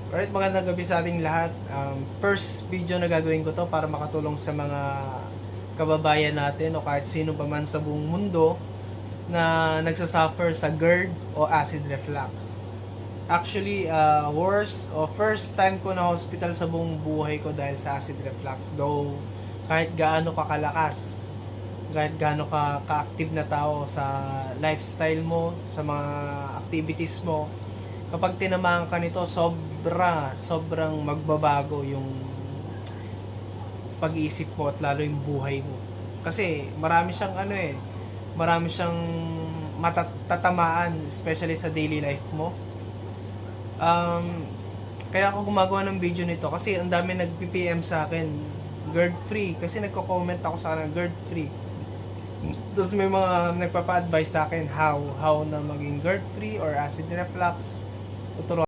Alright, magandang gabi sa ating lahat. First video na gagawin ko to para makatulong sa mga kababayan natin o kahit sino pa man sa buong mundo na nagsasuffer sa GERD o acid reflux. Actually, worst o first time ko na hospital sa buong buhay ko dahil sa acid reflux. Though, kahit gaano ka kalakas, kahit gaano ka ka-active na tao sa lifestyle mo, sa mga activities mo, kapag tinamaan ka nito, sobrang magbabago yung pag-iisip mo at lalo yung buhay mo. Kasi marami siyang marami siyang matatamaan, especially sa daily life mo. Kaya ako gumagawa ng video nito kasi ang dami nag-PPM sa akin, GERD free, kasi nagko-comment ako sa kanila, GERD free. Tapos may mga nagpapa-advise sa akin how na maging GERD free or acid reflux. Tuturuan